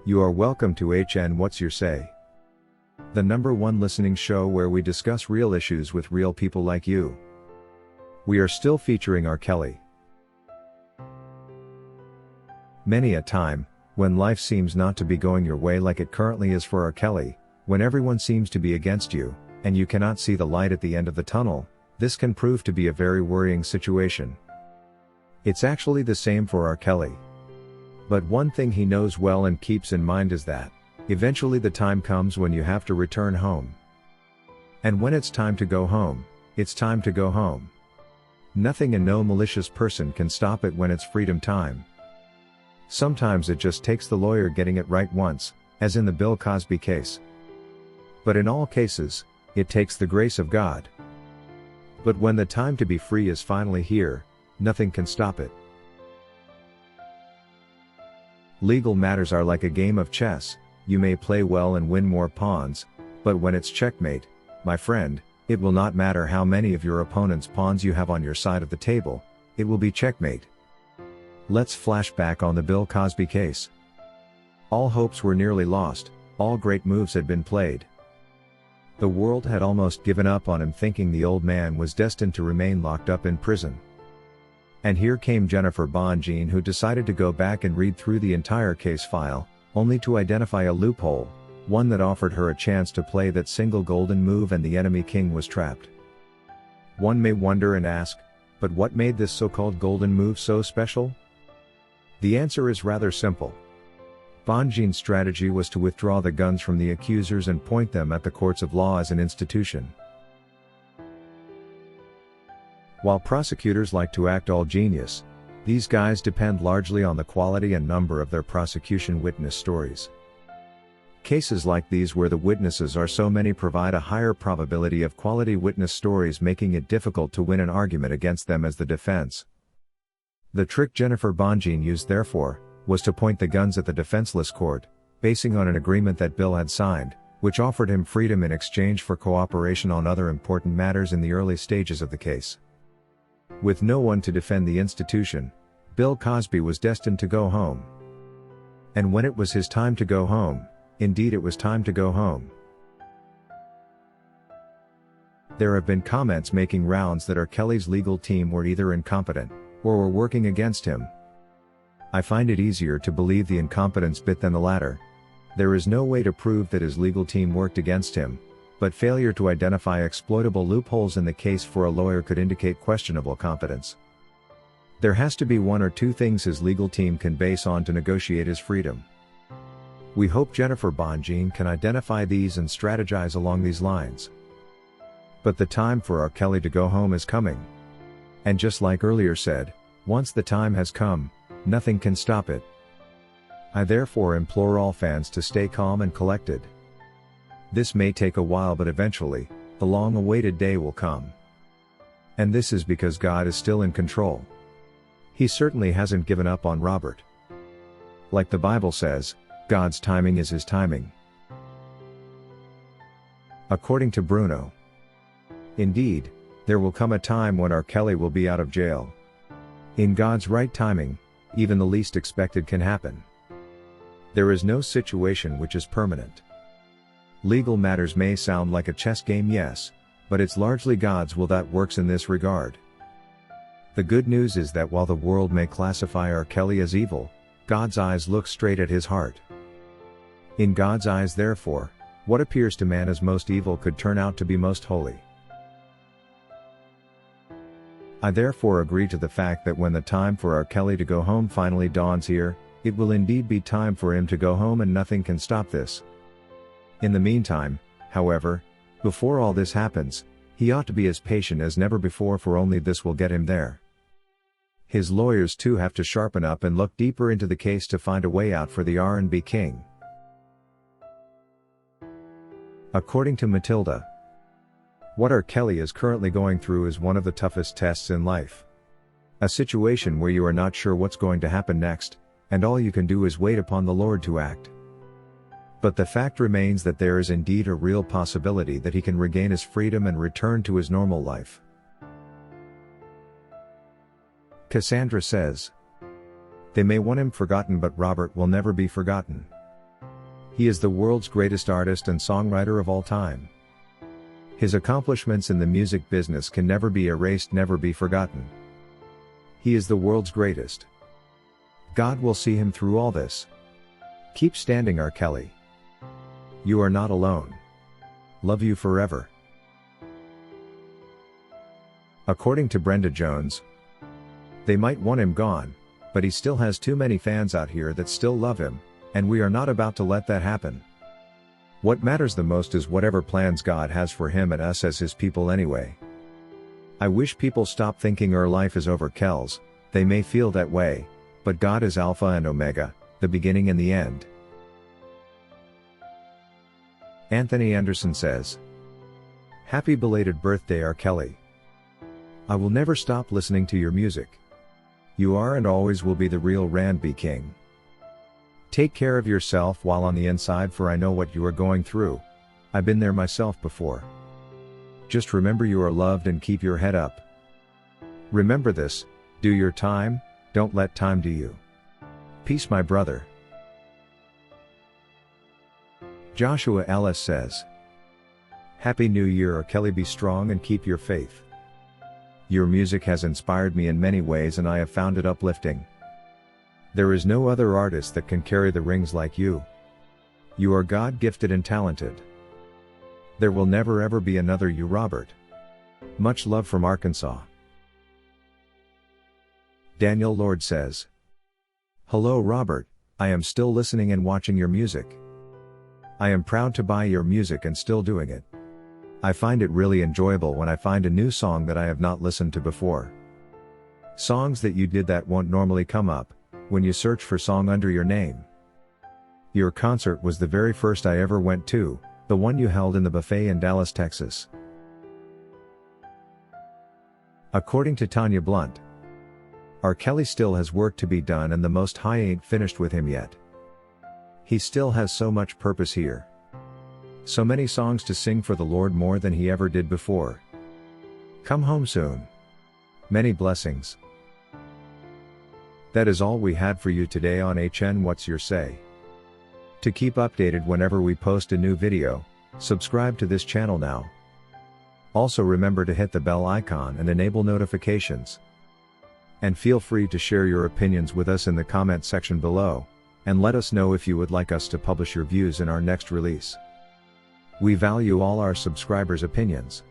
You are welcome to HN What's Your Say? The #1 listening show where we discuss real issues with real people like you. We are still featuring R. Kelly. Many a time, when life seems not to be going your way like it currently is for R. Kelly, when everyone seems to be against you, and you cannot see the light at the end of the tunnel, this can prove to be a very worrying situation. It's actually the same for R. Kelly. But one thing he knows well and keeps in mind is that, eventually the time comes when you have to return home. And when it's time to go home, it's time to go home. Nothing and no malicious person can stop it when it's freedom time. Sometimes it just takes the lawyer getting it right once, as in the Bill Cosby case. But in all cases, it takes the grace of God. But when the time to be free is finally here, nothing can stop it. Legal matters are like a game of chess. You may play well and win more pawns, but when it's checkmate, my friend, it will not matter how many of your opponent's pawns you have on your side of the table, it will be checkmate. Let's flash back on the Bill Cosby case. All hopes were nearly lost, all great moves had been played. The world had almost given up on him, thinking the old man was destined to remain locked up in prison. And here came Jennifer Bonjean, who decided to go back and read through the entire case file, only to identify a loophole, one that offered her a chance to play that single golden move, and the enemy king was trapped. One may wonder and ask, but what made this so-called golden move so special? The answer is rather simple. Bonjean's strategy was to withdraw the guns from the accusers and point them at the courts of law as an institution. While prosecutors like to act all genius, these guys depend largely on the quality and number of their prosecution witness stories. Cases like these where the witnesses are so many provide a higher probability of quality witness stories, making it difficult to win an argument against them as the defense. The trick Jennifer Bonjean used, therefore, was to point the guns at the defenseless court, basing on an agreement that Bill had signed, which offered him freedom in exchange for cooperation on other important matters in the early stages of the case. With no one to defend the institution, Bill Cosby was destined to go home. And when it was his time to go home, indeed it was time to go home. There have been comments making rounds that R. Kelly's legal team were either incompetent, or were working against him. I find it easier to believe the incompetence bit than the latter. There is no way to prove that his legal team worked against him, but failure to identify exploitable loopholes in the case for a lawyer could indicate questionable competence. There has to be one or two things his legal team can base on to negotiate his freedom. We hope Jennifer Bonjean can identify these and strategize along these lines. But the time for R. Kelly to go home is coming. And just like earlier said, once the time has come, nothing can stop it. I therefore implore all fans to stay calm and collected. This may take a while, but eventually, the long-awaited day will come. And this is because God is still in control. He certainly hasn't given up on Robert. Like the Bible says, God's timing is His timing. According to Bruno. Indeed, there will come a time when R. Kelly will be out of jail. In God's right timing, even the least expected can happen. There is no situation which is permanent. Legal matters may sound like a chess game, yes, but it's largely God's will that works in this regard. The good news is that while the world may classify R. Kelly as evil, God's eyes look straight at his heart. In God's eyes, therefore, what appears to man as most evil could turn out to be most holy. I therefore agree to the fact that when the time for R. Kelly to go home finally dawns here, it will indeed be time for him to go home, and nothing can stop this. In the meantime, however, before all this happens, he ought to be as patient as never before, for only this will get him there. His lawyers too have to sharpen up and look deeper into the case to find a way out for the R&B king. According to Matilda, what R. Kelly is currently going through is one of the toughest tests in life. A situation where you are not sure what's going to happen next, and all you can do is wait upon the Lord to act. But the fact remains that there is indeed a real possibility that he can regain his freedom and return to his normal life. Cassandra says, they may want him forgotten, but Robert will never be forgotten. He is the world's greatest artist and songwriter of all time. His accomplishments in the music business can never be erased, never be forgotten. He is the world's greatest. God will see him through all this. Keep standing, R. Kelly. You are not alone. Love you forever. According to Brenda Jones, they might want him gone, but he still has too many fans out here that still love him, and we are not about to let that happen. What matters the most is whatever plans God has for him and us as his people anyway. I wish people stop thinking our life is over, Kells. They may feel that way, but God is Alpha and Omega, the beginning and the end. Anthony Anderson says, "Happy belated birthday, R. Kelly. I will never stop listening to your music. You are and always will be the real R&B king. Take care of yourself while on the inside, for I know what you are going through. I've been there myself before. Just remember you are loved and keep your head up. Remember this, do your time, don't let time do you. Peace, my brother." Joshua Ellis says, "Happy New Year, R. Kelly. Be strong and keep your faith. Your music has inspired me in many ways and I have found it uplifting. There is no other artist that can carry the rings like you. You are God-gifted and talented. There will never ever be another you, Robert. Much love from Arkansas." Daniel Lord says, "Hello, Robert, I am still listening and watching your music. I am proud to buy your music and still doing it. I find it really enjoyable when I find a new song that I have not listened to before. Songs that you did that won't normally come up when you search for song under your name. Your concert was the very first I ever went to, the one you held in the buffet in Dallas, Texas." According to Tanya Blunt, R. Kelly still has work to be done and the Most High ain't finished with him yet. He still has so much purpose here. So many songs to sing for the Lord, more than he ever did before. Come home soon. Many blessings. That is all we had for you today on HN What's Your Say. To keep updated whenever we post a new video, subscribe to this channel now. Also remember to hit the bell icon and enable notifications. And feel free to share your opinions with us in the comment section below, and let us know if you would like us to publish your views in our next release. We value all our subscribers' opinions.